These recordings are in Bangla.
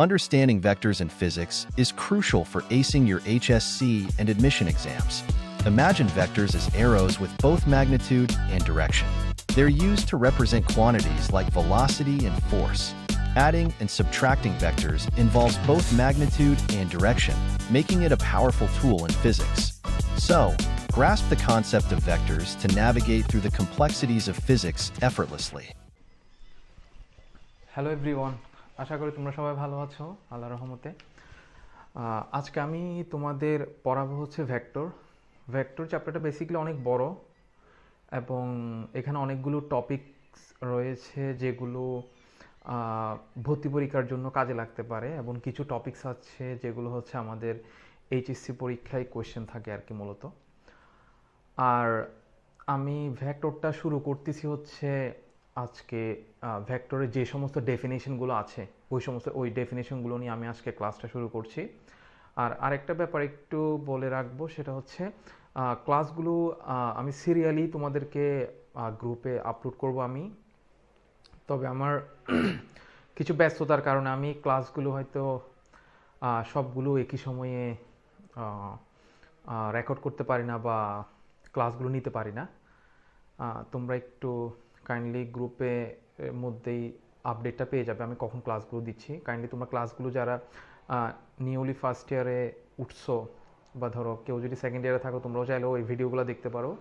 Understanding vectors in physics is crucial for acing your HSC and admission exams. Imagine vectors as arrows with both magnitude and direction. They're used to represent quantities like velocity and force. Adding and subtracting vectors involves both magnitude and direction, making it a powerful tool in physics. So, grasp the concept of vectors to navigate through the complexities of physics effortlessly. Hello everyone, আশা করি তোমরা সবাই ভালো আছো আল্লাহর রহমতে। আজকে আমি তোমাদের পড়াবো হচ্ছে ভেক্টর চ্যাপ্টারটা বেসিক্যালি অনেক বড় এবং এখানে অনেকগুলো টপিকস রয়েছে যেগুলো ভর্তি পরীক্ষার জন্য কাজে লাগতে পারে এবং কিছু টপিকস আছে যেগুলো হচ্ছে আমাদের এইচএসসি পরীক্ষায় কোয়েশ্চেন থাকে আর কি মূলত। আর আমি ভেক্টরটা শুরু করতেছি হচ্ছে আজকে ভেক্টরের যে সমস্ত ডেফিনেশনগুলো আছে ওই ডেফিনেশনগুলো নিয়ে আমি আজকে ক্লাসটা শুরু করছি। আর আরেকটা ব্যাপার একটু বলে রাখবো, সেটা হচ্ছে ক্লাসগুলো আমি সিরিয়ালি তোমাদেরকে গ্রুপে আপলোড করব আমি। তবে আমার কিছু ব্যস্ততার কারণে আমি ক্লাসগুলো হয়তো সবগুলো একই সময়ে রেকর্ড করতে পারি না বা ক্লাসগুলো নিতে পারি না। তোমরা একটু কাইন্ডলি গ্রুপে মধ্যেই আপডেটটা পেয়ে যাবে আমি কখন ক্লাসগুলো দিচ্ছি। কাইন্ডলি তোমরা ক্লাসগুলো যারা নিউলি ফার্স্ট ইয়ারে উঠছো বা ধরো কেউ যদি সেকেন্ড ইয়ারে থাকো তোমরাও চাইলেও ওই ভিডিওগুলো দেখতে পারো,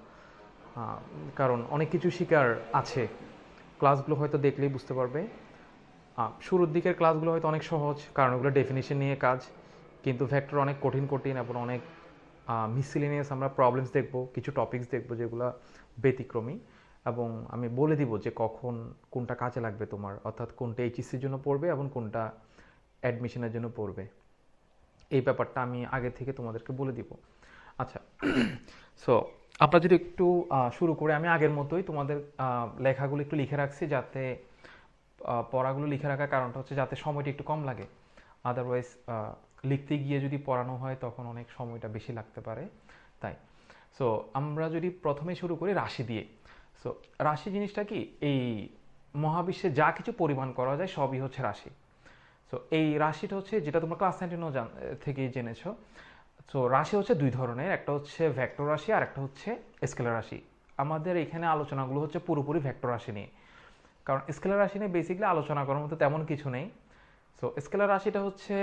কারণ অনেক কিছু শিকার আছে। ক্লাসগুলো হয়তো দেখলেই বুঝতে পারবে। শুরুর দিকের ক্লাসগুলো হয়তো অনেক সহজ, কারণ ওগুলো ডেফিনেশন নিয়ে কাজ, কিন্তু ভেক্টর অনেক কঠিন এবং অনেক মিসসেলেনিয়াস আমরা প্রবলেমস দেখব, কিছু টপিকস দেখব যেগুলো ব্যতিক্রমী, এবং আমি বলে দিব যে কখন কোনটা কাজে লাগবে তোমার, অর্থাৎ কোনটা এইচএসসির জন্য পড়বে এবং কোনটা অ্যাডমিশনের জন্য পড়বে। এই ব্যাপারটা আমি আগে থেকে তোমাদেরকে বলে দিব। আচ্ছা, সো আমরা যদি একটু শুরু করে আমি আগের মতোই তোমাদের লেখাগুলো একটু লিখে রাখছি, যাতে পড়াগুলো লিখে রাখার কারণটা হচ্ছে যাতে সময়টা একটু কম লাগে। আদারওয়াইজ লিখতে গিয়ে যদি পড়ানো হয় তখন অনেক সময়টা বেশি লাগতে পারে, তাই। সো আমরা যদি প্রথমে শুরু করি রাশি দিয়ে। সো রাশি জিনিসটা কি, এই মহাবিশ্বে যা কিছু পরিমাণ করা যায় সবই হচ্ছে রাশি। সো এই রাশিটা হচ্ছে যেটা তোমরা ক্লাস 9 থেকেই জেনেছো। সো রাশি হচ্ছে দুই ধরনের, একটা হচ্ছে ভেক্টর রাশি আর একটা হচ্ছে স্কেলার রাশি। আমাদের এখানে আলোচনাগুলো হচ্ছে পুরোপুরি ভেক্টর রাশি নিয়ে, কারণ স্কেলার রাশি নিয়ে বেসিক্যালি আলোচনা করার মতো তেমন কিছু নেই। সো স্কেলার রাশিটা হচ্ছে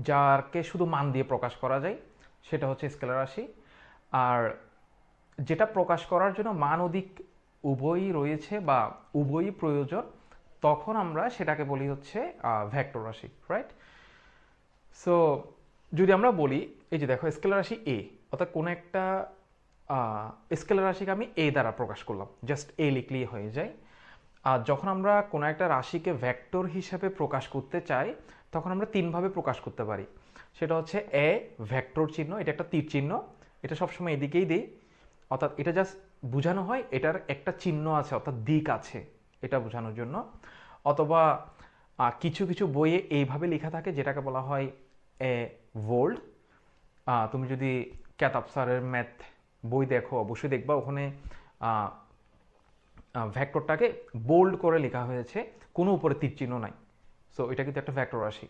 যাকে শুধু মান দিয়ে প্রকাশ করা যায়, সেটা হচ্ছে স্কেলার রাশি। আর যেটা প্রকাশ করার জন্য মান ও দিক উভয়ই রয়েছে বা উভয়ই প্রয়োজন, তখন আমরা সেটাকে বলি হচ্ছে ভেক্টর রাশি, রাইট? সো যদি আমরা বলি, এই যে দেখো স্কেলার রাশি এ, অর্থাৎ কোনো একটা স্কেলার রাশিকে আমি এ দ্বারা প্রকাশ করলাম, জাস্ট এ লিখলেই হয়ে যায়। আর যখন আমরা কোনো একটা রাশিকে ভেক্টর হিসাবে প্রকাশ করতে চাই তখন আমরা তিনভাবে প্রকাশ করতে পারি। সেটা হচ্ছে এ ভেক্টর চিহ্ন, এটা একটা তীর চিহ্ন, এটা সবসময় এদিকেই দিই, অর্থাৎ এটা জাস্ট বোঝানো হয় এটার একটা চিহ্ন আছে, অর্থাৎ দিক আছে, এটা বোঝানোর জন্য। অথবা কিছু কিছু বইয়ে এইভাবে লেখা থাকে যেটাকে বলা হয় এ ভোল্ড। তুমি যদি কেতাব স্যারের ম্যাথ বই দেখো অবশ্যই দেখবা ওখানে ভেক্টরটাকে বোল্ড করে লেখা হয়েছে, কোনো উপরে তীর চিহ্ন নাই। সো এটা কিন্তু একটা ভেক্টর রাশি।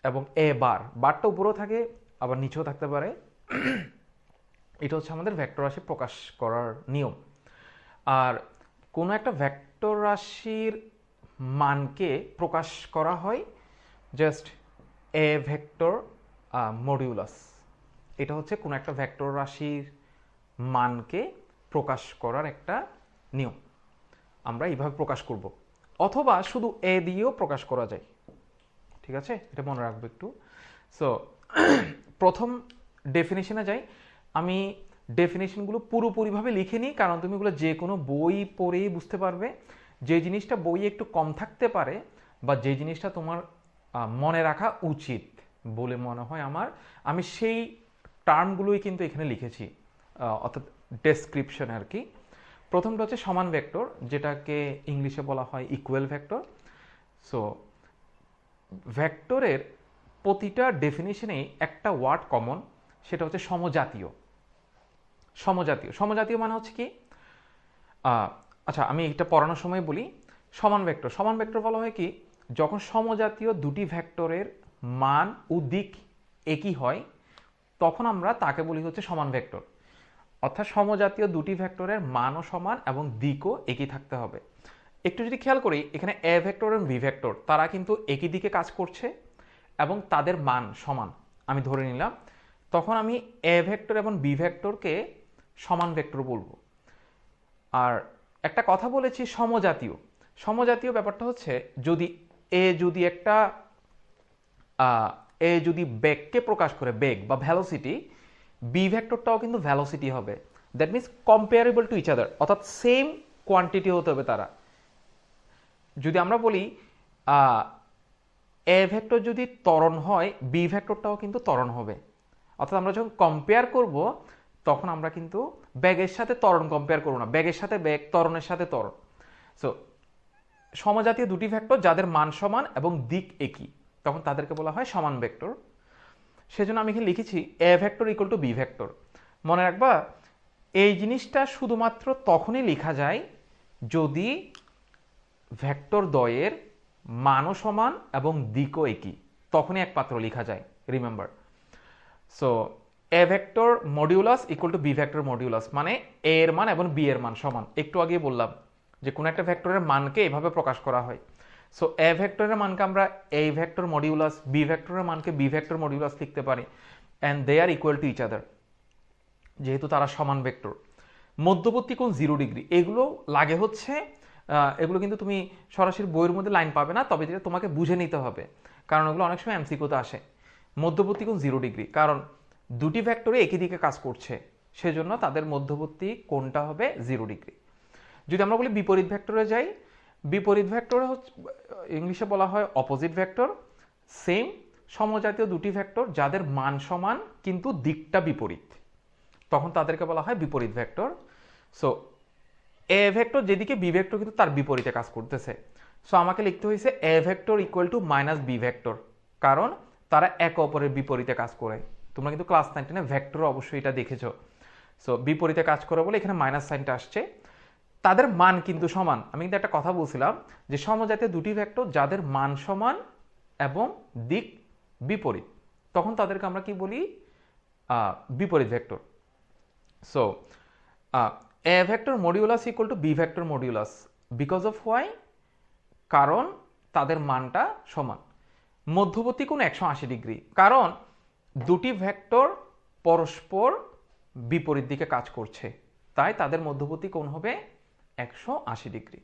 এবং এ বারটা উপরেও থাকে আবার নিচেও থাকতে পারে। এটা হচ্ছে আমাদের ভেক্টর রাশি প্রকাশ করার নিয়ম। আর কোনো একটা ভেক্টর রাশির মানকে প্রকাশ করা হয় জাস্ট এ ভেক্টর মডিউলাস। এটা হচ্ছে কোনো একটা ভেক্টর রাশির মানকে প্রকাশ করার একটা নিয়ম, আমরা এইভাবে প্রকাশ করব। অথবা শুধু এ দিয়েও প্রকাশ করা যায়, ঠিক আছে? এটা মনে রাখবো একটু। সো প্রথম ডেফিনেশনে যাই। আমি ডেফিনেশনগুলো পুরোপুরিভাবে লিখে নিই, কারণ তুমি এগুলো যে কোনো বই পড়েই বুঝতে পারবে। যে জিনিসটা বইয়ে একটু কম থাকতে পারে বা যে জিনিসটা তোমার মনে রাখা উচিত বলে মনে হয় আমার, আমি সেই টার্মগুলোই কিন্তু এখানে লিখেছি, অর্থাৎ ডেসক্রিপশন আর কি। প্রথমটা হচ্ছে সমান ভেক্টর, যেটাকে ইংলিশে বলা হয় ইকুয়াল ভেক্টর। সো ভেক্টরের প্রতিটা ডেফিনেশনেই একটা ওয়ার্ড কমন, সেটা হচ্ছে সমজাতীয়। সমজাতীয় মানে হচ্ছে কি, আচ্ছা আমি এটা পড়ানোর সময় বলি। সমান ভেক্টর বলা হয় কি, যখন সমজাতীয় দুটি ভেক্টরের মান ও দিক একই হয় তখন আমরা তাকে বলি হচ্ছে সমান ভেক্টর। অর্থাৎ সমজাতীয় দুটি ভেক্টরের মানও সমান এবং দিকও একই থাকতে হবে। একটু যদি খেয়াল করি এখানে এ ভেক্টর এবং বি ভেক্টর তারা কিন্তু একই দিকে কাজ করছে এবং তাদের মান সমান আমি ধরে নিলাম, তখন আমি এ ভেক্টর এবং বি ভেক্টরকে সমান ভেক্টর বলবো। আর একটা কথা বলেছি সমজাতীয়, সমজাতীয় ব্যাপারটা হচ্ছে যদি এ যদি বেগকে প্রকাশ করে, বেগ বা ভ্যালোসিটি, বি ভেক্টরটাও কিন্তু ভ্যালোসিটি হবে। That means comparable to each other, অর্থাৎ সেম কোয়ান্টিটি হতে হবে তারা। যদি আমরা বলি এ ভেক্টর যদি ত্বরণ হয় বি ভেক্টরটাও কিন্তু ত্বরণ হবে। অর্থাৎ আমরা যখন কম্পেয়ার করব তখন আমরা কিন্তু বেগের সাথে ত্বরণ কম্পেয়ার করব না, বেগের সাথে বেগ, ত্বরণের সাথে ত্বরণ। সো সমজাতীয় দুটি ভেক্টর যাদের মান সমান এবং দিক একই তখন তাদেরকে বলা হয় সমান ভেক্টর। সেজন্য আমি এখানে লিখেছি A vector equal to B vector. মনে রাখবা এই জিনিসটা শুধুমাত্র তখনই লেখা যায় যদি ভেক্টর দ্বয়ের মানও সমান এবং দিকও একই, তখনই একমাত্র লেখা যায়। Remember, so A vector modulus equal to B vector modulus, মানে এ এর মান এবং বি এর মান সমান। একটু আগে বললাম যে কোনো একটা ভেক্টরের মানকে এভাবে প্রকাশ করা হয়। সো এ ভেক্টরের মানকে আমরা এ ভেক্টর মডিউলাস, বি ভেক্টরের মানকে বি ভেক্টর মডিউলাস লিখতে পারি, and they are equal to each other, যেহেতু তারা সমান ভেক্টর। মধ্যবর্তী কোণ 0 ডিগ্রি, এগুলো লাগে হচ্ছে এগুলো কিন্তু তুমি সরাসরি বইয়ের মধ্যে লাইন পাবে না, তবে যেটা তোমাকে বুঝে নিতে হবে, কারণ ওগুলো অনেক সময় এমসিকিউতে আসে। মধ্যবর্তী কোণ 0 ডিগ্রি, কারণ দুটি ভেক্টরে একই দিকে কাজ করছে, সেজন্য তাদের মধ্যবর্তী কোণটা হবে 0 ডিগ্রি। যদি আমরা বলি বিপরীত ভেক্টরে যাই, বিপরীত ভেক্টরে হচ্ছে ইংলিশে বলা হয় অপোজিট ভেক্টর। সেম সমজাতীয় দুটি ভেক্টর যাদের মান সমান কিন্তু দিকটা বিপরীত, তখন তাদেরকে বলা হয় বিপরীত ভেক্টর। সো এ ভেক্টর যেদিকে বি ভেক্টর কিন্তু তার বিপরীতে কাজ করতেছে, সো আমাকে লিখতে হয়েছে A vector equal to minus B vector, কারণ তারা একে অপরের বিপরীতে কাজ করে। তোমরা কিন্তু ক্লাস 9 ভেক্টর অবশ্যই এটা দেখেছো। সো বিপরীতে কাজ করে বলে এখানে মাইনাস সাইনটা আসছে। তাদের মান কিন্তু সমান। আমি কিন্তু একটা কথা বলছিলাম যে সমজাতীয় দুটি ভেক্টর যাদের মান সমান এবং দিক বিপরীত, তখন তাদেরকে আমরা কি বলি? বিপরীত vector. So A vector modulus equal to B vector modulus because of why, কারণ তাদের মানটা সমান। মধ্যবর্তী কোণ 180 ডিগ্রি, কারণ দুটি ভেক্টর পরস্পর বিপরীত দিকে কাজ করছে, তাই তাদের মধ্যবর্তী কোণ হবে 180 ডিগ্রি।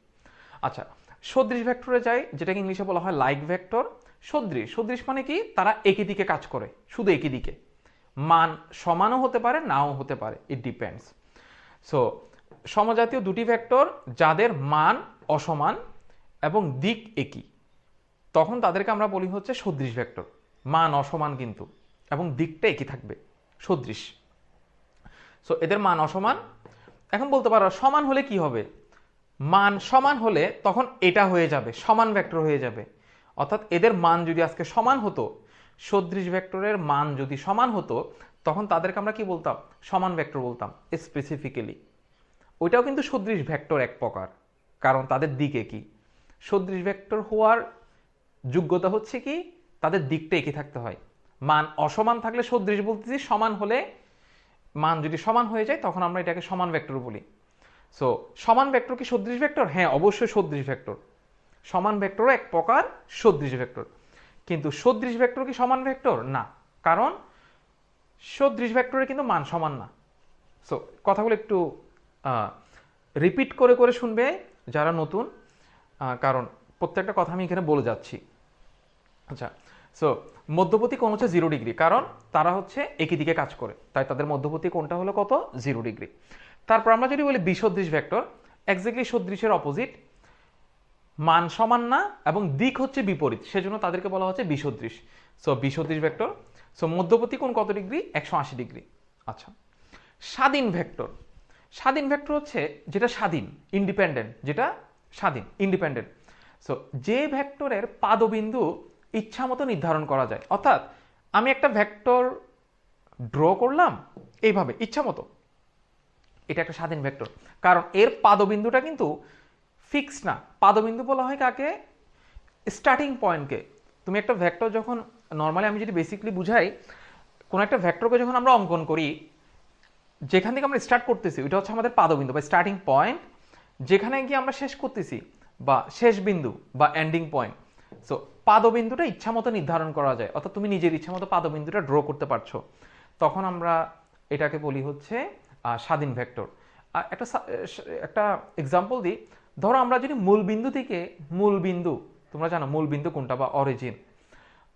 আচ্ছা, সদৃশ ভেক্টরে যাই, যেটাকে ইংলিশে বলা হয় লাইক ভেক্টর। সদৃশ, সদৃশ মানে কি? তারা একই দিকে কাজ করে, শুধু একই দিকে, মান সমানও হতে পারে নাও হতে পারে, ইট ডিপেন্ডস। সো সমজাতীয় দুটি ভেক্টর যাদের মান অসমান এবং দিক একই, তখন তাদেরকে আমরা বলি হচ্ছে সদৃশ ভেক্টর। মান অসমান কিন্তু এবং দিকটা একই থাকবে, সদৃশ। সো এদের মান অসমান। এখন বলতে পারো সমান হলে কি হবে? মান সমান হলে তখন এটা হয়ে যাবে সমান ভেক্টর হয়ে যাবে। অর্থাৎ এদের মান যদি আজকে সমান হতো, সদৃশ ভেক্টরের মান যদি সমান হতো, তখন তাদেরকে আমরা কি বলতাম? সমান ভেক্টর বলতাম স্পেসিফিক্যালি। ওইটাও কিন্তু সদৃশ ভেক্টর এক প্রকার, কারণ তাদের দিক একই। সদৃশ ভেক্টর হওয়ার যোগ্যতা হচ্ছে কি? তাদের দিকটা একই থাকতে হয়। মান অসমান থাকলে সদৃশ বলতেছি, সমান হলে, মান যদি সমান হয়ে যায় তখন আমরা এটাকে সমান ভেক্টর বলি। সো সমান ভেক্টর কি সদৃশ ভেক্টর? হ্যাঁ, অবশ্যই সদৃশ ভেক্টর। সমান ভেক্টরও এক প্রকার সদৃশ ভেক্টর, কিন্তু সদৃশ ভেক্টর কি সমান ভেক্টর? না, কারণ সদৃশ ভেক্টরের কিন্তু মান সমান না। সো কথাগুলো একটু রিপিট করে করে শুনবে যারা নতুন, কারণ প্রত্যেকটা কথা আমি এখানে বলে যাচ্ছি। আচ্ছা, সো মধ্যবর্তী কোণ হচ্ছে 0 ডিগ্রি, কারণ তারা হচ্ছে একই দিকে কাজ করে, তাই তাদের মধ্যবর্তী কোণটা হলো কত? 0 ডিগ্রি। তারপর আমরা যদি বলি বিসদৃশ ভেক্টর, এক্স্যাক্টলি সদৃশের অপোজিট, মান সমান না এবং দিক হচ্ছে বিপরীত, সেজন্য তাদেরকে বলা হচ্ছে বিসদৃশ। সো বিসদৃশ ভেক্টর। সো মধ্যবর্তী কোণ কত ডিগ্রি? 180 ডিগ্রি। আচ্ছা, স্বাধীন ভেক্টর। স্বাধীন ভেক্টর হচ্ছে যেটা স্বাধীন, ইন্ডিপেন্ডেন্ট, যেটা স্বাধীন, ইন্ডিপেন্ডেন্ট। সো যে ভেক্টরের পাদবিন্দু ইচ্ছা মতো নির্ধারণ করা যায়, অর্থাৎ আমি একটা ভেক্টর ড্র করলাম এইভাবে ইচ্ছা মতো, এটা একটা স্বাধীন ভেক্টর, কারণ এর পাদবিন্দুটা কিন্তু ফিক্স না। পাদবিন্দু বলা হয় কাকে? স্টার্টিং পয়েন্টকে, তুমি একটা ভেক্টর যখন নর্মালি আমি যদি বেসিকলি বুঝাই, কোনো একটা ভেক্টরকে যখন আমরা অঙ্কন করি, যেখান থেকে আমরা স্টার্ট করতেছি ওইটা হচ্ছে আমাদের পাদবিন্দু বা স্টার্টিং পয়েন্ট, যেখানে গিয়ে আমরা শেষ করতেছি বা শেষ বিন্দু বা এন্ডিং পয়েন্ট। সো পাদবিন্দুটা ইচ্ছা মতো নির্ধারণ করা যায়, অর্থাৎ তুমি নিজের ইচ্ছা মতো পাদবিন্দুটা ড্র করতে পারছো, তখন আমরা এটাকে বলি হচ্ছে স্বাধীন ভেক্টর। একটা একটা এক্সাম্পল দিই, ধরো আমরা যদি মূল বিন্দু থেকে, মূল বিন্দু তোমরা জানো মূল বিন্দু কোনটা বা অরিজিন,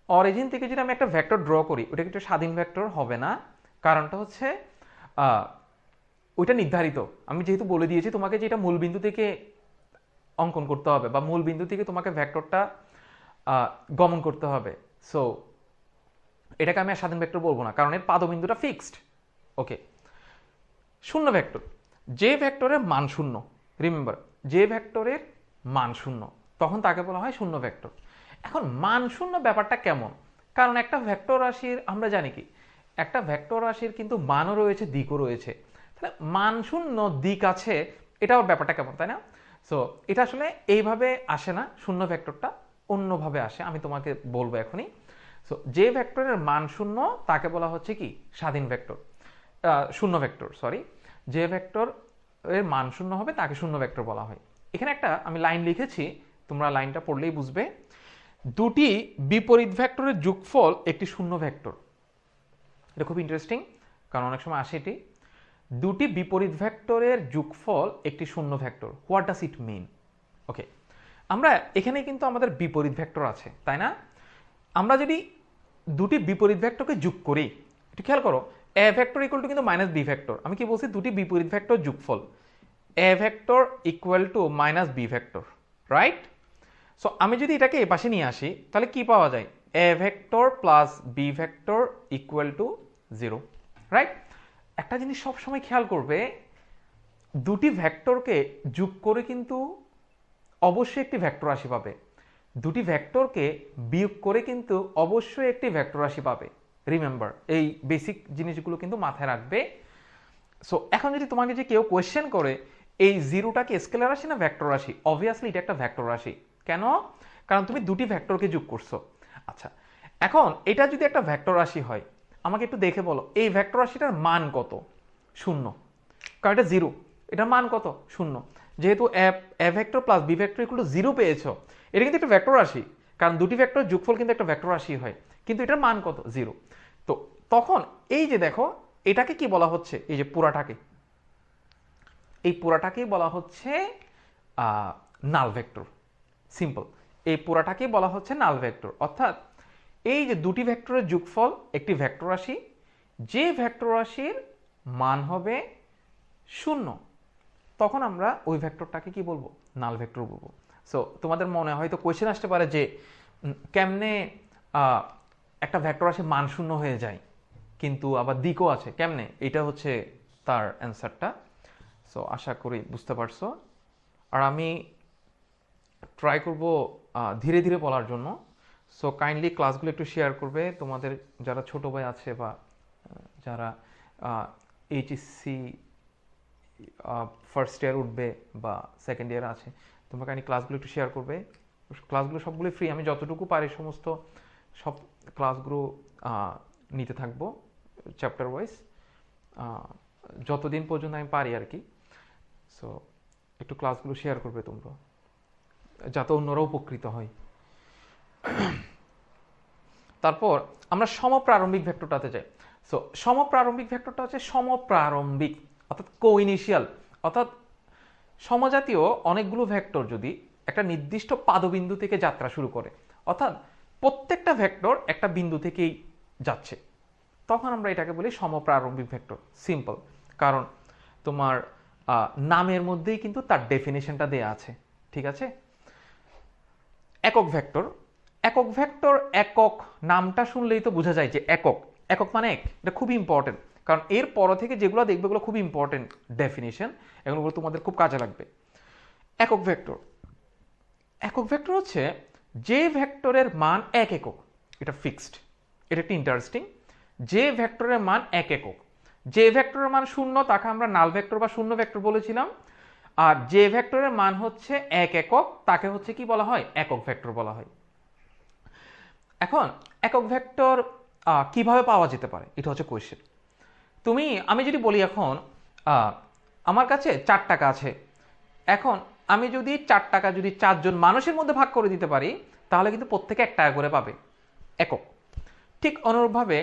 অরিজিন থেকে যদি আমি একটা ভেক্টর ড্র করি, ওটা কিন্তু স্বাধীন ভেক্টর হবে না। কারণটা হচ্ছে ওইটা নির্ধারিত, আমি যেহেতু বলে দিয়েছি তোমাকে যে এটা মূল বিন্দু থেকে অঙ্কন করতে হবে বা মূল বিন্দু থেকে তোমাকে ভেক্টরটা গমন করতে হবে। সো এটাকে আমি আর স্বাধীন ভেক্টর বলবো না, কারণ এর পাদবিন্দুটা ফিক্সড। ওকে, শূন্য ভেক্টর, যে ভেক্টরের মান শূন্য, রিমেম্বার যে ভেক্টরের মান শূন্য, তখন তাকে বলা হয় শূন্য ভেক্টর। এখন মান শূন্য ব্যাপারটা কেমন, কারণ একটা ভেক্টর রাশির আমরা জানি কি, একটা ভেক্টর রাশির কিন্তু মানও রয়েছে, দিকও রয়েছে, তাহলে মান শূন্য দিক আছে, এটাও ব্যাপারটা কেমন, তাই না? সো এটা আসলে এইভাবে আসে না, শূন্য ভেক্টরটা অন্যভাবে আসে, আমি তোমাকে বলবো এখনই। সো যে ভেক্টরের মান শূন্য তাকে বলা হচ্ছে কি স্বাধীন ভেক্টর, শূন্য ভেক্টর, সরি। যে ভেক্টর এর মান শূন্য হবে তাকে শূন্য ভেক্টর বলা হয়। এখানে একটা আমি লাইন লিখেছি, তোমরা লাইনটা পড়লেই বুঝবে। দুটি বিপরীত ভেক্টরের যোগফল একটি শূন্য ভেক্টর। এটা খুব ইন্টারেস্টিং, কারণ অনেক সময় আসে এটি। দুটি বিপরীত ভেক্টরের যোগফল একটি শূন্য ভেক্টর, হোয়াট ডাজ ইট মিন? ওকে, আমরা এখানে কিন্তু আমাদের বিপরীত ভেক্টর আছে, তাই না? আমরা যদি দুটি বিপরীত ভেক্টরকে যোগ করি, একটু খেয়াল করো, এ ভেক্টর ইকুয়াল টু কিন্তু মাইনাস বি ভেক্টর। আমি কি বলছি? দুটি বিপরীত ভেক্টর যোগফল, A vector equal to minus B vector, right? So আমি যদি এটাকে এ পাশে নিয়ে আসি, তাহলে কি পাওয়া যায়? A vector plus B vector equal to 0, right? একটা জিনিস সবসময় খেয়াল করবে, দুটি ভেক্টরকে যোগ করে কিন্তু অবশ্যই একটি ভেক্টর রাশি পাবে, দুটি ভেক্টরকে বিয়োগ করে কিন্তু অবশ্যই একটি ভেক্টর রাশি পাবে। রিমেম্বার, এই বেসিক জিনিসগুলো কিন্তু মাথায় রাখবে। সো এখন যদি তোমাকে যে কেউ কোয়েশ্চেন করে এই জিরোটা কি স্কেলার রাশি না ভেক্টর রাশি, অবভিয়াসলি এটা একটা ভেক্টর রাশি। কেন? কারণ তুমি দুটি ভেক্টরকে যোগ করছো। আচ্ছা, এখন এটা যদি একটা ভেক্টর রাশি হয়, আমাকে একটু দেখে বলো এই ভেক্টর রাশিটার মান কত? শূন্য, কারণ এটা জিরো, এটার মান কত? শূন্য। যেহেতু A vector plus B vector equal to 0 পেয়েছো, এটা কিন্তু একটা ভেক্টর রাশি, কারণ দুটি ভেক্টর যোগফল কিন্তু একটা ভেক্টর রাশি হয়, কিন্তু এটার মান কত? 0। তো তখন এই যে দেখো, এটাকে কি বলা হচ্ছে? এই যে পুরাটাকে, এই পুরাটাকেই বলা হচ্ছে নাল ভেক্টর। সিম্পল, এই পুরাটাকেই বলা হচ্ছে নাল ভেক্টর। অর্থাৎ এই যে দুটি ভেক্টরের যোগফল একটি ভেক্টর রাশি, যে ভেক্টর রাশির মান হবে 0, তখন আমরা ওই ভেক্টরটাকে কি বলবো? নাল ভেক্টর বলবো। সো তোমাদের মনে হয়তো কোয়েশ্চেন আসতে পারে যে কেমনে একটা ভেক্টর রাশি মান 0 হয়ে যায় কিন্তু আবার দিকও আছে, কেমনে? এটা হচ্ছে তার অ্যান্সারটা। সো আশা করি বুঝতে পারছো। আর আমি ট্রাই করব ধীরে ধীরে বলার জন্য। সো কাইন্ডলি ক্লাসগুলো একটু শেয়ার করবে তোমাদের যারা ছোট ভাই আছে বা যারা এইচএসসি ফার্স্ট ইয়ার উঠবে বা সেকেন্ড ইয়ার আছে, তোমরা কাইন্ডলি ক্লাসগুলো একটু শেয়ার করবে। ক্লাসগুলো সবগুলো ফ্রি, আমি যতটুকু পারি সমস্ত সব ক্লাসগুলো নিতে থাকবো চ্যাপ্টার ওয়াইজ, যতদিন পর্যন্ত আমি পারি আর কি। সো একটু ক্লাসগুলো শেয়ার করবে তোমরা, যাতে অন্যরা উপকৃত হয়। তারপর আমরা সমপ্রারম্ভিক ভেক্টরটাতে যাই। সো সমপ্রারম্ভিক ভেক্টরটা হচ্ছে সমপ্রারম্ভিক, অর্থাৎ কোইনিশিয়াল, অর্থাৎ সমজাতীয় অনেকগুলো ভেক্টর যদি একটা নির্দিষ্ট পাদবিন্দু থেকে যাত্রা শুরু করে, অর্থাৎ প্রত্যেকটা ভেক্টর একটা বিন্দু থেকেই যাচ্ছে, তখন আমরা এটাকে বলি সমপ্রারম্ভিক ভেক্টর। সিম্পল, কারণ তোমার নামের মধ্যেই কিন্তু তার ডেফিনেশনটা দেয়া আছে, ঠিক আছে? একক ভেক্টর, একক ভেক্টর, একক নামটা শুনলেই তো বোঝা যায় যে একক, একক মানে এক, এটা খুব ইম্পর্টেন্ট, কারণ এর পর থেকে যেগুলো দেখবে এগুলো খুব ইম্পর্টেন্ট ডেফিনেশন, এগুলো তোমাদের খুব কাজে লাগবে। একক ভেক্টর, একক ভেক্টর হচ্ছে যে ভেক্টরের মান এক একক, এটা ফিক্সড। এটা একটু ইন্টারেস্টিং, যে ভেক্টরের মান এক একক, যে ভেক্টরের মান 0 তাকে আমরা নাল ভেক্টর বা শূন্য ভেক্টর বলেছিলাম, আর যে ভেক্টরের মান হচ্ছে 1 একক তাকে হচ্ছে কি বলা হয়, একক ভেক্টর বলা হয়। এখন একক ভেক্টর কিভাবে পাওয়া যেতে পারে, এটা হচ্ছে কোয়েশ্চেন। আমি যদি বলি এখন আমার কাছে 4 টাকা আছে, এখন আমি যদি 4 টাকা যদি 4 জন মানুষের মধ্যে ভাগ করে দিতে পারি, তাহলে কিন্তু প্রত্যেকে 1 টাকা করে পাবে, একক। ঠিক অনুরূপভাবে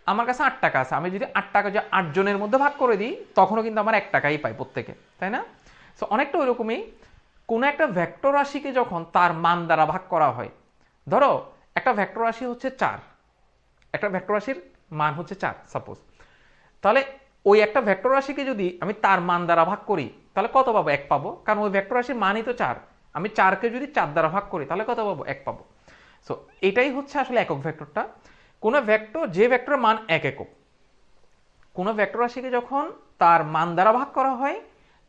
আমার কাছে 8 টাকা আছে, আমি যদি 8 টাকা যে 8 জনের মধ্যে ভাগ করে দিই, তখনও কিন্তু আমার 1 টাকাই পাই প্রত্যেকে, তাই না? সো অনেকটা ওইরকমই কোনো একটা ভেক্টর রাশিকে যখন তার মান দ্বারা ভাগ করা হয়, ধরো একটা ভেক্টর রাশি হচ্ছে 4, একটা ভেক্টর রাশির মান হচ্ছে 4 সাপোজ, তাহলে ওই একটা ভেক্টর রাশিকে যদি আমি তার মান দ্বারা ভাগ করি, তাহলে কত পাবো? 1 পাবো, কারণ ওই ভেক্টর রাশির মানই তো 4। আমি 4কে যদি 4 দ্বারা ভাগ করি, তাহলে কত পাবো? 1 পাবো। সো এটাই হচ্ছে আসলে একক ভেক্টরটা। কোনো ভেক্টর, যে ভেক্টরের মান 1 একক, কোনো ভেক্টর রাশিকে যখন তার মান দ্বারা ভাগ করা হয়,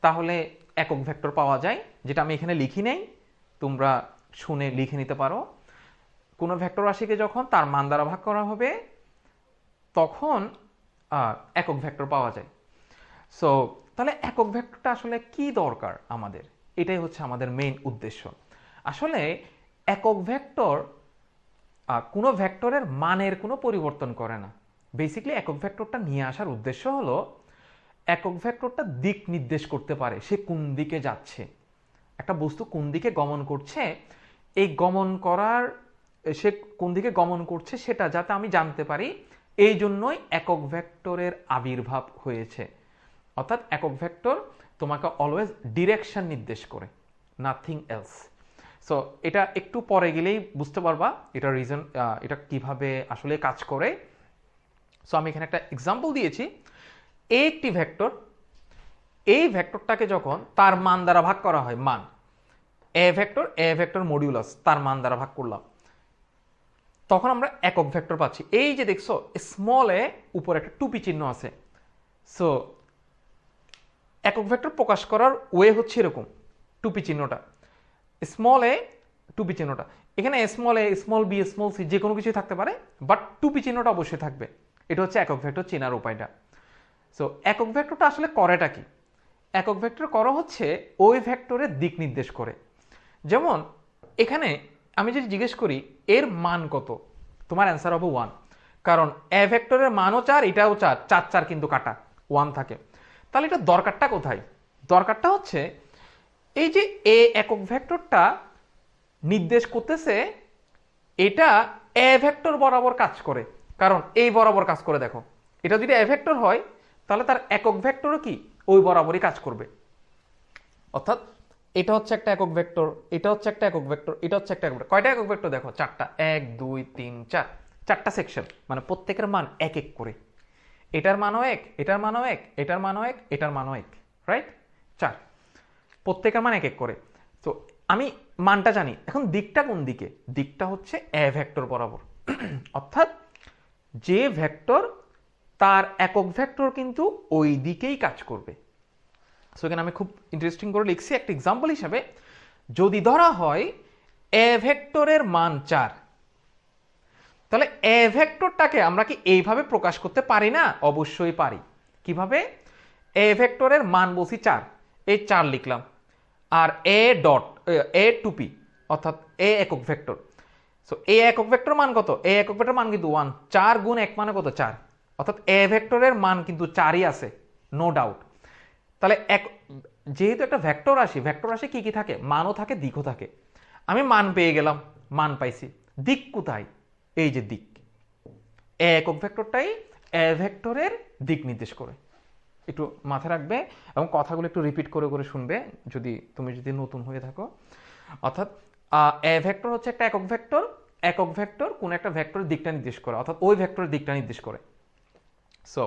তাহলে একক ভেক্টর পাওয়া যায়, যেটা আমি এখানে লিখি নাই, তোমরা শুনে লিখে নিতে পারো। কোনো ভেক্টর রাশিকে যখন তার মান দ্বারা ভাগ করা হবে, তখন একক ভেক্টর পাওয়া যায়। সো তাহলে একক ভেক্টরটা আসলে কি দরকার আমাদের, এটাই হচ্ছে আমাদের মেইন উদ্দেশ্য। আসলে একক ভেক্টর কোনো ভেক্টরের মানের কোনো পরিবর্তন করে না। বেসিক্যালি একক ভেক্টরটা নিয়ে আসার উদ্দেশ্য হলো একক ভেক্টরটা দিক নির্দেশ করতে পারে, সে কোন দিকে যাচ্ছে, একটা বস্তু কোন দিকে গমন করছে, এই গমন করার, সে কোন দিকে গমন করছে সেটা যাতে আমি জানতে পারি, এই জন্যই একক ভেক্টরের আবির্ভাব হয়েছে। অর্থাৎ একক ভেক্টর তোমাকে অলওয়েজ ডিরেকশন নির্দেশ করে, নাথিং এলস। সো এটা একটু পরে গেলেই বুঝতে পারবা এটা রিজন, এটা কিভাবে আসলে কাজ করে। সো আমি এখানে একটা এক্সাম্পল দিয়েছি। একটি ভেক্টর, এই ভেক্টরটাকে যখন তার মান দ্বারা ভাগ করা হয়, মান এ ভেক্টর মডিউলাস তার মান দ্বারা ভাগ করলাম, তখন আমরা একক ভেক্টর পাচ্ছি। এই যে দেখছো স্মল এ উপরে একটা টুপি চিহ্ন আছে, সো একক ভেক্টর প্রকাশ করার ওয়ে হচ্ছে এরকম, টুপি চিহ্নটা, স্মল এ টুপি চিহ্নটা, এখানে স্মল এ, স্মল বি, স্মল সি যে কোনো কিছুই থাকতে পারে, বাট টুপি চিহ্নটা অবশ্যই থাকবে। এটা হচ্ছে একক ভেক্টর চেনার উপায়টা। সো একক ভেক্টরটা আসলে করেটা কি? একক ভেক্টর করা হচ্ছে ওই ভেক্টরের দিক নির্দেশ করে। যেমন এখানে আমি যদি জিজ্ঞেস করি এর মান কত, তোমার অ্যান্সার হবে 1, কারণ এ ভেক্টরের মানও 4, এটাও 4, 4 4 কিন্তু কাটা 1 থাকে। তাহলে এটা দরকারটা কোথায়? দরকারটা হচ্ছে এই যে এ একক ভেক্টরটা নির্দেশ করতেছে, এটা এ ভেক্টর বরাবর কাজ করে, কারণ এই বরাবর কাজ করে। দেখো এটা যদি এ ভেক্টর হয়, তাহলে তার একক ভেক্টরও কি ওই বরাবরই কাজ করবে। অর্থাৎ এটা হচ্ছে একটা একক ভেক্টর, এটা হচ্ছে একটা একক ভেক্টর, এটা হচ্ছে একটা একক ভেক্টর। কয়টা একক ভেক্টর দেখো? 4টা, 1 2 3 4, 4টা সেকশন, মানে প্রত্যেকের মান এক এক করে। এটার মানও 1, এটার মানও 1, এটার মানও 1, এটার মানও 1, রাইট? 4, প্রত্যেকের মান এক এক করে। তো আমি মানটা জানি, এখন দিকটা কোন দিকে? দিকটা হচ্ছে এ ভেক্টর বরাবর। অর্থাৎ যে ভেক্টর তার একক ভেক্টর কিন্তু ওই দিকেই কাজ করবে। সো এখানে আমি খুব ইন্টারেস্টিং করে লিখছি একটা এক্সাম্পল হিসাবে, যদি ধরা হয় এ ভেক্টরের মান 4, তাহলে এ ভেক্টরটাকে আমরা কি এইভাবে প্রকাশ করতে পারি না? অবশ্যই পারি। কিভাবে? এ ভেক্টরের মান বলছি 4, এই 4 লিখলাম, আর এ ডট এ টুপি অর্থাৎ এ একক ভেক্টর। সো এ একক ভেক্টর মান কত? এ একক ভেক্টর মান কিন্তু 1, 4 গুণ 1 মানে কত? 4, অর্থাৎ এ ভেক্টরের মান কিন্তু 4ই আছে, নো ডাউট। তাহলে যেহেতু একটা ভেক্টর রাশি, ভেক্টর রাশি কি কি থাকে? মানও থাকে, দিকও থাকে। আমি মান পেয়ে গেলাম, মান পাইছি, দিক কোথায়? এই যে দিক, এ একক ভেক্টরটাই এ ভেক্টরের দিক নির্দেশ করে। একটু মাথায় রাখবে এবং কথাগুলো একটু রিপিট করে করে শুনবে তুমি যদি নতুন হয়ে থাকো। অর্থাৎ এ ভেক্টর হচ্ছে একটা একক ভেক্টর, একক ভেক্টর কোন একটা ভেক্টরের দিকটা নির্দেশ করে, অর্থাৎ ওই ভেক্টরের দিকটা নির্দেশ করে। সো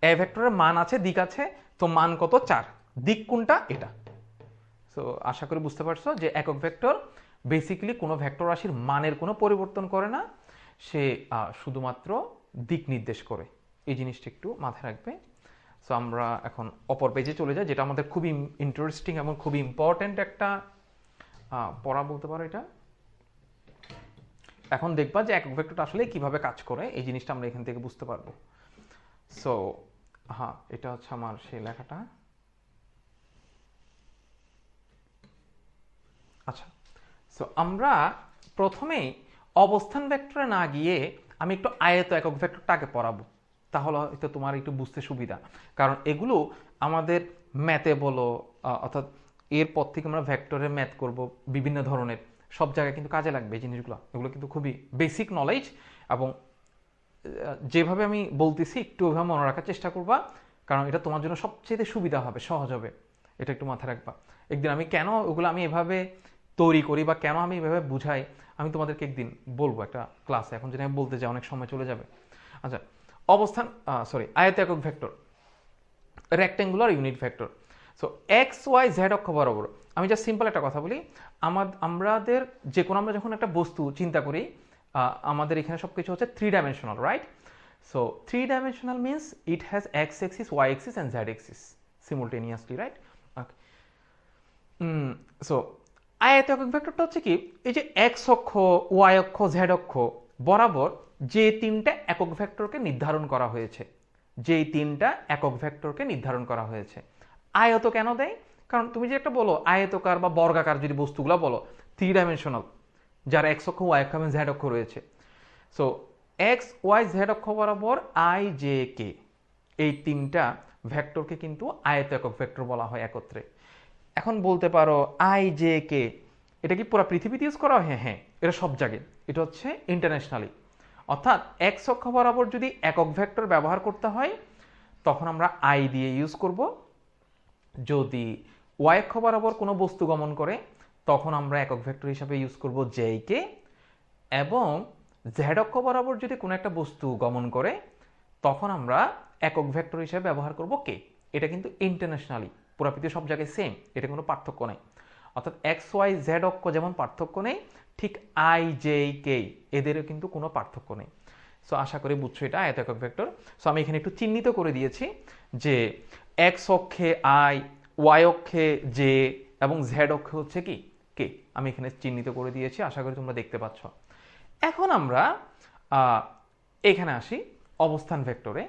এ ভেক্টরের মান আছে, দিক আছে, তো মান কত? 4, দিক কোনটা? এটা। সো আশা করি বুঝতে পারছো যে একক ভেক্টর বেসিক্যালি কোনো ভেক্টর রাশির মানের কোনো পরিবর্তন করে না, সে শুধুমাত্র দিক নির্দেশ করে। এই জিনিসটা একটু মাথায় রাখবে। সো আমরা এখন অপর পেজে চলে যাই, যেটা আমাদের খুবই ইন্টারেস্টিং এবং খুবই ইম্পর্টেন্ট একটা পড়া বলতে পারো এটা। এখন দেখবা যে একক ভেক্টরটা আসলে কিভাবে কাজ করে, এই জিনিসটা আমরা এখান থেকে বুঝতে পারবো। সো হ্যাঁ, এটা হচ্ছে আমার সেই লেখাটা। আচ্ছা, সো আমরা প্রথমেই অবস্থান ভেক্টরে না গিয়ে আমি একটু আয়ত একক ভেক্টরটাকে পড়াবো, তাহলে হয়তো তোমার একটু বুঝতে সুবিধা। কারণ এগুলো আমাদের ম্যাথে বলো, অর্থাৎ এরপর থেকে আমরা ভেক্টরে ম্যাথ করব বিভিন্ন ধরনের, সব জায়গায় কিন্তু কাজে লাগবে এই জিনিসগুলো। এগুলো কিন্তু খুবই বেসিক নলেজ, এবং যেভাবে আমি বলতেছি একটু ওইভাবে মনে রাখার চেষ্টা করবা, কারণ এটা তোমার জন্য সবচেয়ে সুবিধা হবে, সহজ হবে। এটা একটু মাথায় রাখবা। একদিন আমি কেন ওগুলো আমি এভাবে তৈরি করি বা কেন আমি এভাবে বুঝাই, আমি তোমাদেরকে একদিন বলবো একটা ক্লাসে। এখন যদি আমি বলতে চাই অনেক সময় চলে যাবে। আচ্ছা, অবস্থান আয়ত একক vector, rectangular unit vector. So X Y Z অক্ষ বরাবর, আমি জাস্ট সিম্পল একটা কথা বলি, আমাদের যে কোনো আমরা যখন একটা বস্তু চিন্তা করি, আমাদের এখানে সব কিছু হচ্ছে 3 dimensional, right? So 3 dimensional means it has X axis, Y axis and Z axis simultaneously, right? Okay. So আয়ত একক ভেক্টরটা হচ্ছে কি, এই যে এক্স অক্ষ, ওয়াই অক্ষ, জেড অক্ষ বরাবর যে তিনটা একক ভেক্টরকে নির্ধারণ করা হয়েছে, যেই তিনটা একক ভেক্টরকে নির্ধারণ করা হয়েছে। আয়ত কেন দেয়? কারণ তুমি যে একটা বলো আয়তকার বা বর্গাকার যদি বস্তুগুলো বলো 3 ডাইমেনশনাল, যার এক্স অক্ষ, ওয়াই অক্ষ এবং জেড অক্ষ রয়েছে। সো এক্স ওয়াই জেড অক্ষ বরাবর আই জে কে, এই তিনটা ভেক্টরকে কিন্তু আয়ত একক ভেক্টর বলা হয় একত্রে। এখন বলতে পারো আই জে কে, এটা কি পুরো পৃথিবীতে ইউজ করা হয়? হ্যাঁ হ্যাঁ, এটা সব জায়গায়, এটা হচ্ছে ইন্টারন্যাশনালি। অর্থাৎ এক্স অক্ষ বরাবর যদি একক ভেক্টর ব্যবহার করতে হয় তখন আমরা আই দিয়ে ইউজ করব। যদি ওয়াই অক্ষ বরাবর কোনো বস্তু গমন করে তখন আমরা একক ভেক্টর হিসাবে ইউজ করব জে কে, এবং জেড অক্ষ বরাবর যদি কোনো একটা বস্তু গমন করে তখন আমরা একক ভেক্টর হিসেবে ব্যবহার করব কে। এটা কিন্তু ইন্টারন্যাশনালি পুরো পৃথিবীর সব জায়গায় সেম, এটা কোনো পার্থক্য নেই। অর্থাৎ এক্স ওয়াই জেড অক্ষ যেমন পার্থক্য নেই, ঠিক আই জে কে এদেরও কিন্তু কোনো পার্থক্য নেই। সো আশা করি বুঝছো এটা আয়ত একক ভেক্টর। সো আমি এখানে একটু চিহ্নিত করে দিয়েছি যে এক্স অক্ষে আই, ওয়াই অক্ষে জে এবং জেড অক্ষে হচ্ছে কি কে, আমি এখানে চিহ্নিত করে দিয়েছি, আশা করি তোমরা দেখতে পাচ্ছ। এখন আমরা এখানে আসি অবস্থান ভেক্টরে।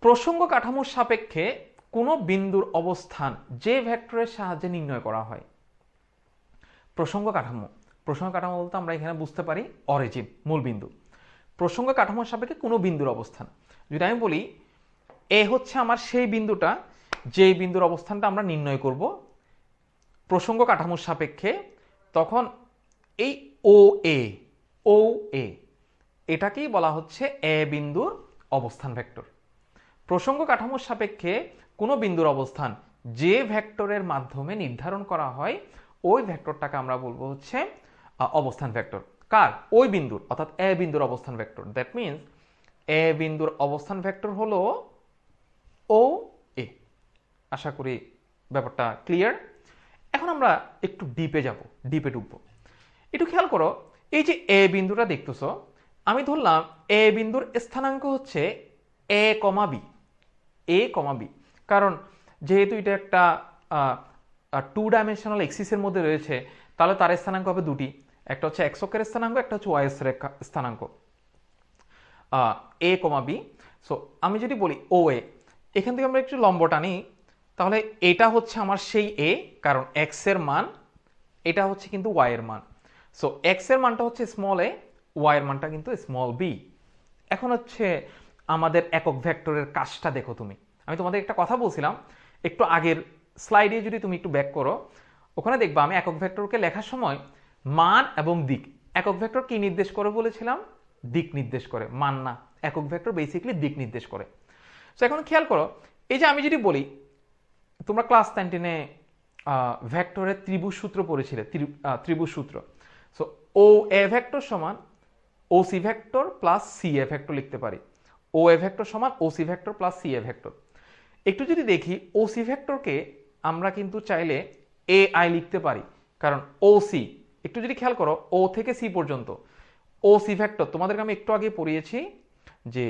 প্রসঙ্গ কাঠামোর সাপেক্ষে কোনো বিন্দুর অবস্থান যে ভেক্টরের সাহায্যে নির্ণয় করা হয়। প্রসঙ্গ কাঠামো, প্রসঙ্গ কাঠামো বলতে আমরা এখানে বুঝতে পারি অরিজিন, মূল বিন্দু। প্রসঙ্গ কাঠামোর সাপেক্ষে কোনো বিন্দুর অবস্থান, যদি আমি বলি এ হচ্ছে আমার সেই বিন্দুটা যেই বিন্দুর অবস্থানটা আমরা নির্ণয় করব প্রসঙ্গ কাঠামোর সাপেক্ষে, তখন এই ও এ এটাকেই বলা হচ্ছে এ বিন্দুর অবস্থান ভেক্টর। প্রসঙ্গ কাঠামোর সাপেক্ষে কোনো বিন্দুর অবস্থান যে ভেক্টরের মাধ্যমে নির্ধারণ করা হয় ওই ভেক্টরটাকে আমরা বলবো হচ্ছে অবস্থান ভেক্টর। কার? ওই বিন্দুর, অর্থাৎ এ বিন্দুর অবস্থান ভেক্টর। দ্যাট মিনস এ বিন্দুর অবস্থান ভেক্টর হলো ও এ। আশা করি ব্যাপারটা ক্লিয়ার। এখন আমরা একটু ডিপে যাব, ডিপে ঢুকবো। একটু খেয়াল করো, এই যে এ বিন্দুটা দেখতেছো, আমি ধরলাম এ বিন্দুর স্থানাঙ্ক হচ্ছে এ কমা বি, এ কমা বি। কারণ যেহেতু এটা একটা 2 ডাইমেনশনাল এক্সিসের মধ্যে রয়েছে, তাহলে তার স্থানাঙ্ক হবে দুটি, একটা হচ্ছে এক্স অক্ষের স্থানাঙ্ক, একটা হচ্ছে ওয়াই এর স্থানাঙ্ক, এ কমা বি। সো আমি যদি বলি ও এ, এখান থেকে আমরা একটু লম্ব টানি, তাহলে এটা হচ্ছে আমার সেই এ, কারণ এক্স এর মান, এটা হচ্ছে কিন্তু ওয়াই এর মান। সো এক্স এর মানটা হচ্ছে স্মল এ, ওয়াই এর মানটা কিন্তু স্মল বি। এখন হচ্ছে আমাদের একক ভেক্টরের কাজটা দেখো তুমি। আমি তোমাদের একটা কথা বলছিলাম একটু আগের স্লাইডে, যদি তুমি একটু ব্যাক করো, ওখানে দেখবা আমি একক ভেক্টরকে লেখার সময় মান এবং দিক, একক ভেক্টর কি নির্দেশ করে বলেছিলাম? দিক নির্দেশ করে, মান না। একক ভেক্টর বেসিক্যালি দিক নির্দেশ করে। সো এখন খেয়াল করো, এই যে আমি যদি বলি, তোমরা ক্লাস 10-এ ভেক্টরের ত্রিভুজ সূত্র পড়েছিলে, ত্রিভুজ সূত্র। সো ও এ ভেক্টর সমান O C vector plus C A vector লিখতে পারি। ও এ ভেক্টর সমান O C vector plus C A vector. একটু যদি দেখি, ও সি ভেক্টরকে আমরা কিন্তু চাইলে এ আই লিখতে পারি, কারণ ও সি, একটু যদি খেয়াল করো ও থেকে সি পর্যন্ত ও সি ভেক্টর, তোমাদেরকে আমি একটু আগে পড়িয়েছি যে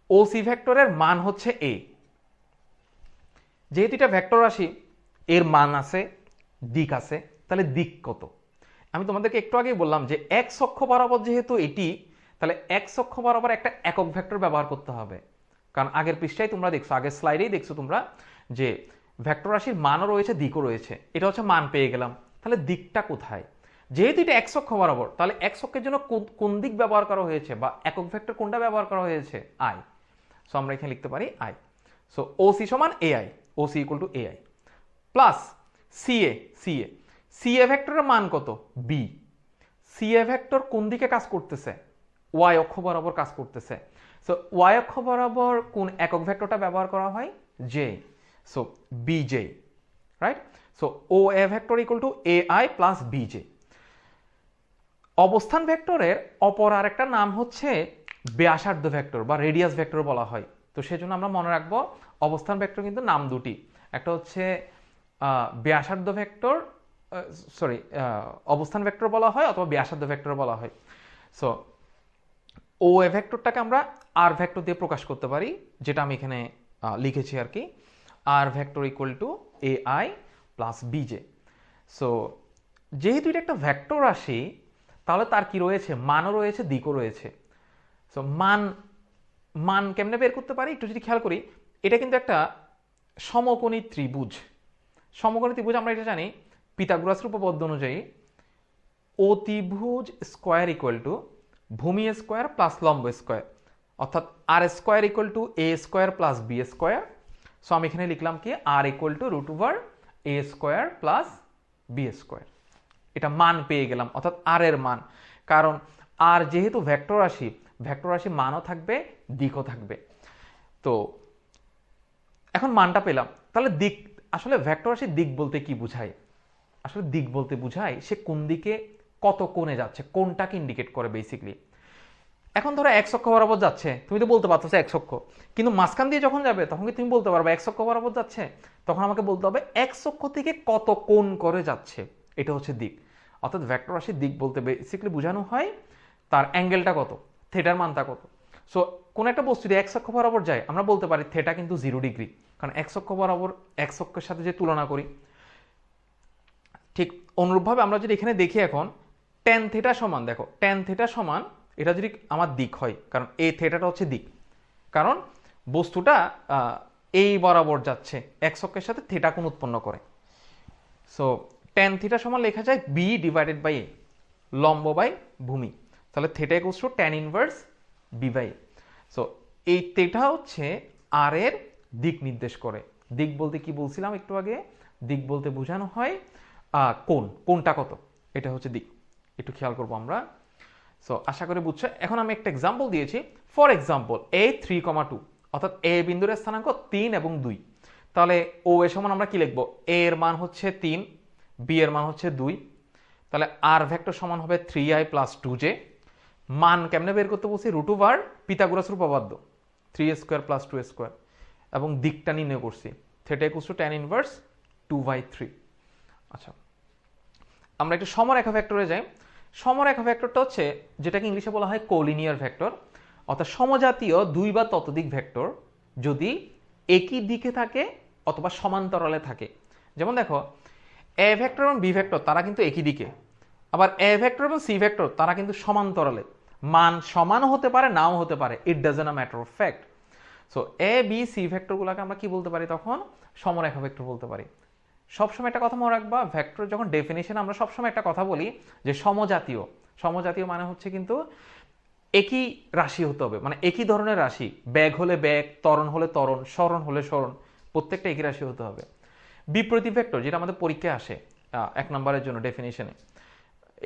ও সি ভেক্টরের মান হচ্ছে এ। যেহেতু এটা ভেক্টর রাশি, এর মান আছে, দিক আছে, তাহলে দিক কত? আমি তোমাদেরকে একটু আগেই বললাম যে এক্স অক্ষ বরাবর যেহেতু এটি, তাহলে এক্স অক্ষ বরাবর একটা একক ভেক্টর ব্যবহার করতে হবে। কারণ আগের পৃষ্ঠায় তোমরা দেখছো, আগের স্লাইডেই দেখছো তোমরা যে ভেক্টর রাশির মানও রয়েছে, দিকও রয়েছে। এটা হচ্ছে মান পেয়ে গেলাম, তাহলে দিকটা কোথায়? যেহেতু এটা এক্স অক্ষ বরাবর, তাহলে এক্স অক্ষের জন্য কোন দিক ব্যবহার করা হয়েছে বা একক ভেক্টর কোনটা ব্যবহার করা হয়েছে? আই। সো আমরা এখানে লিখতে পারি আই। সো ওসি সমান AI, OC equal to AI plus CA. CA CA ভেক্টরের মান কত? বি। সিএ ভেক্টর কোন দিকে কাজ করতেছে? ওয়াই অক্ষ বরাবর কাজ করতেছে। সো ওয়াই অক্ষ বরাবর কোন একক ভেক্টরটা ব্যবহার করা হয়? J. So B J, right? So O A vector equal to A I plus B J. অবস্থান ভেক্টরের অপর আরেকটা নাম হচ্ছে ব্যাসার্ধ ভেক্টর বা রেডিয়াস ভেক্টর বলা হয়। তো সেজন্য আমরা মনে রাখবো অবস্থান ভেক্টর কিন্তু নাম দুটি, একটা হচ্ছে ব্যাসার্ধ ভেক্টর, সরি অবস্থান ভেক্টর বলা হয় অথবা ব্যাসার্ধ ভেক্টর বলা হয়। সো ও এ ভেক্টরটাকে আমরা আর ভেক্টর দিয়ে প্রকাশ করতে পারি, যেটা আমি এখানে লিখেছি আর কি, R vector equal to A I plus B J. So যেহেতু এটা একটা ভেক্টর রাশি, তাহলে তার কি রয়েছে? মানও রয়েছে, দিকও রয়েছে। সো মান কেমনে বের করতে পারি একটু যদি খেয়াল করি, এটা কিন্তু একটা সমকোণী ত্রিভুজ। সমকোণী ত্রিভুজ আমরা এটা জানি পিথাগোরাসের উপপাদ্য অনুযায়ী অতিভুজ স্কোয়ার ইকুয়াল টু ভূমি স্কোয়ার প্লাস লম্ব স্কোয়ার, অর্থাৎ R square equal to A square plus B square. So আমি এখানে লিখলাম কি R equal to root over A square plus B square. এটা মান পেয়ে গেলাম, অর্থাৎ আর এর মান। কারণ আর যেহেতু ভেক্টর রাশি, ভেক্টর রাশি মানও থাকবে, দিকও থাকবে। তো এখন মানটা পেলাম, তাহলে দিক, আসলে ভেক্টর রাশির দিক বলতে কি বোঝায়? আসলে দিক বলতে বোঝায় সে কোন দিকে কত কোণে যাচ্ছে, কোনটাকে ইন্ডিকেট করে বেসিকলি। এখন ধরো এক্স অক্ষ বরাবর যাচ্ছে, তুমি তো বলতে পারছো এক্স অক্ষ, কিন্তু মাঝখান দিয়ে যখন যাবে তখন কি তুমি বলতে পারবে এক্স অক্ষ বরাবর যাচ্ছে? তখন আমাকে বলতে হবে এক্স অক্ষ থেকে কত কোণ করে যাচ্ছে, এটা হচ্ছে দিক। অর্থাৎ ভেক্টর রাশির দিক বলতে বেসিক্যালি বোঝানো হয় তার অ্যাঙ্গেলটা কত, থেটার মানটা কত। সো কোন একটা বস্তু যদি এক্স অক্ষ বরাবর যায়, আমরা বলতে পারি থেটা কিন্তু 0 ডিগ্রি, কারণ এক্স অক্ষ বরাবর এক্স অক্ষের সাথে যে তুলনা করি। ঠিক অনুরূপভাবে আমরা যদি এখানে দেখি এখন ট্যান থেটা সমান, দেখো ট্যান থেটা সমান, এটা যদি আমার দিক হয়, কারণ এই থেটাটা হচ্ছে দিক, কারণ বস্তুটা এই বরাবর যাচ্ছে, এক্স অক্ষের সাথে থেটা কোণ উৎপন্ন করে। সো ট্যান থিটা সমান লেখা যায় বি ডিভাইডেড বাই এ, লম্ব বাই ভূমি। তাহলে theta equals to tan inverse B by A. So এই থেটা হচ্ছে আর এর দিক নির্দেশ করে। দিক বলতে কি বলছিলাম একটু আগে? দিক বলতে বোঝানো হয় কোনটা কত, এটা হচ্ছে দিক। একটু খেয়াল করবো আমরা। সো আশা করি বুঝছো। এখন আমি একটা এক্সাম্পল দিয়েছি। ফর এক্সাম্পল এ 3,2, অর্থাৎ এ বিন্দুর স্থানাঙ্ক 3 এবং 2। তাহলে ও এর সমান আমরা কি লিখবো? এ এর মান হচ্ছে 3, বি এর মান হচ্ছে 2। তাহলে আর ভেক্টর সমান হবে 3i প্লাস 2j। মান কেমনে বের করতে বলছি? রুট ওভার পিথাগোরাসের উপপাদ্য 3 স্কোয়ার প্লাস 2 স্কোয়ার, এবং দিকটা নির্ণয় করছি theta equals to tan inverse 2/3। আচ্ছা, আমরা একটু সমরেখা ভেক্টরে যাই। সমরেখা ভেক্টরটা হচ্ছে যেটাকে ইংলিশে বলা হয় কোলিনিয়ার ভেক্টর, অর্থাৎ সমজাতীয় দুই বা ততোধিক ভেক্টর যদি একই দিকে থাকে অথবা সমান্তরালে থাকে। যেমন দেখো এ ভেক্টর এবং বি ভেক্টর তারা কিন্তু একই দিকে, আবার এ ভেক্টর এবং সি ভেক্টর তারা কিন্তু সমান্তরালে। মান সমানও হতে পারে, নাও হতে পারে, it doesn't matter of fact. So A B C ভেক্টরগুলোকে আমরা কি বলতে পারি? তখন সমরেখা ভেক্টর বলতে পারি। সবসময় একটা কথা মনে রাখবা, ভেক্টর যখন ডেফিনেশন আমরা সবসময় একটা কথা বলি যে সমজাতীয়। সমজাতীয় মানে হচ্ছে কিন্তু একই রাশি হতে হবে, মানে একই ধরনের রাশি। ব্যাগ হলে ব্যাগ, ত্বরণ হলে ত্বরণ, সরণ হলে সরণ, প্রত্যেকটা একই রাশি হতে হবে। বিপ্রতীপ ভেক্টর যেটা আমাদের পরীক্ষায় আসে 1 নম্বরের জন্য ডেফিনেশনে,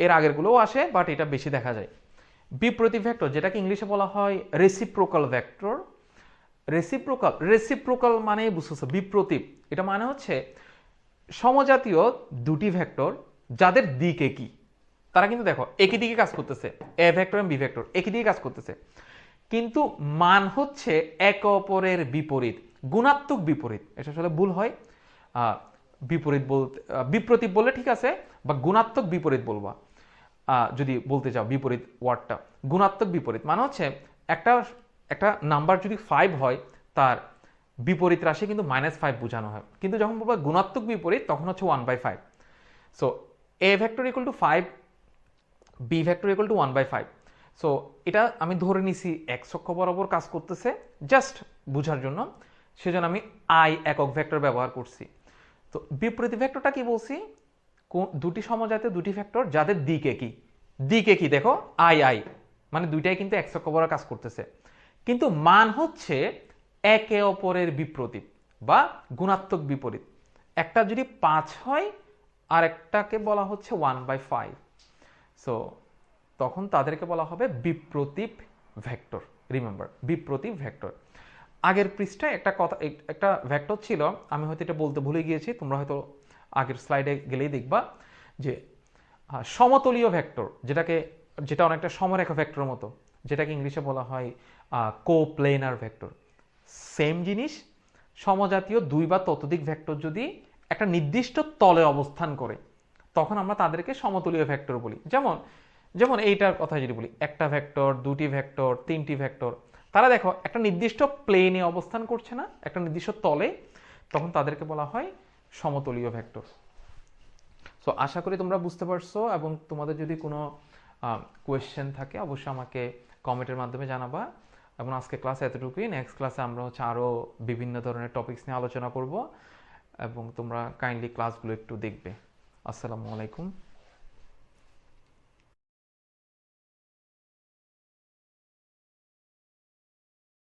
এর আগেরগুলোও আসে বাট এটা বেশি দেখা যায়। বিপ্রতীপ ভেক্টর যেটাকে ইংলিশে বলা হয় রেসিপ্রোকাল ভেক্টর। রেসিপ্রোকাল মানে বুঝতেছো বিপ্রতীপ, এটা মানে হচ্ছে সমজাতীয় দুটি ভেক্টর যাদের দিক একই, তারা কিন্তু দেখো একই দিকে কাজ করতেছে। এ ভেক্টর এবং বি ভেক্টর একই দিকে কাজ করতেছে, কিন্তু মান হচ্ছে একে অপরের বিপরীত, গুণাত্মক বিপরীত। এটা আসলে ভুল হয়, বিপরীত বলতে বিপ্রতীপ বললে ঠিক আছে, বা গুণাত্মক বিপরীত বলবা যদি বলতে চাও। বিপরীত ওয়ার্ডটা গুণাত্মক বিপরীত মানে হচ্ছে একটা নাম্বার যদি 5 হয়, তার বিপরীত রাশি কিন্তু -5 বোঝানো হয়, কিন্তু যখন বলবো গুণাত্মক বিপরীত তখন হচ্ছে 1/5। So A vector equal to 5, B vector equal to 1/5। So এটা আমি ধরে নিছি এক্স অক্ষ বরাবর কাজ করতেছে, জাস্ট বোঝার জন্য, সেজন্য আমি আই একক ভেক্টর ব্যবহার করছি। তো বিপরীত ভেক্টরটা কি বলছি? দুটি সমজাতীয় দুটি ভেক্টর যাদের দিকে কি দেখো আই আই, মানে দুইটাই কিন্তু এক্স অক্ষ বরাবর কাজ করতেছে, কিন্তু মান হচ্ছে একে অপরের বিপরীত বা গুণাত্মক বিপরীত। একটা যদি 5 হয় আর একটাকে বলা হচ্ছে 1/5, সো তখন তাদেরকে বলা হবে বিপ্রতীপ ভেক্টর। রিমেম্বার, বিপ্রতীপ ভেক্টর। আগের পৃষ্ঠায় একটা ভেক্টর ছিল, আমি হয়তো এটা বলতে ভুলে গিয়েছি, তোমরা হয়তো আগের স্লাইডে গেলেই দেখবা যে সমতলীয় ভেক্টর, যেটা অনেকটা সমরেখা ভেক্টরের মতো, যেটাকে ইংলিশে বলা হয় কোপ্লেনার ভেক্টর। সেম জিনিস, সমজাতীয় দুই বা ততোধিক ভেক্টর যদি একটা নির্দিষ্ট তলে অবস্থান করে তখন আমরা তাদেরকে সমতলীয় ভেক্টর বলি। যেমন এইটার কথা যদি বলি, একটা ভেক্টর, দুটি ভেক্টর, তিনটি ভেক্টর, তারা দেখো একটা নির্দিষ্ট প্লেনে অবস্থান করছে না, একটা নির্দিষ্ট তলে, তখন তাদেরকে বলা হয় সমতলীয় ভেক্টর। সো আশা করি তোমরা বুঝতে পারছো, এবং তোমাদের যদি কোনো কোয়েশ্চেন থাকে অবশ্যই আমাকে কমেন্টের মাধ্যমে জানাবা। এবং আজকে ক্লাসে এতটুকুই, নেক্সট ক্লাসে আমরা আরও বিভিন্ন ধরনের টপিকস নিয়ে আলোচনা করব, এবং তোমরা কাইন্ডলি ক্লাসগুলো একটু দেখবে। আসসালামু আলাইকুম।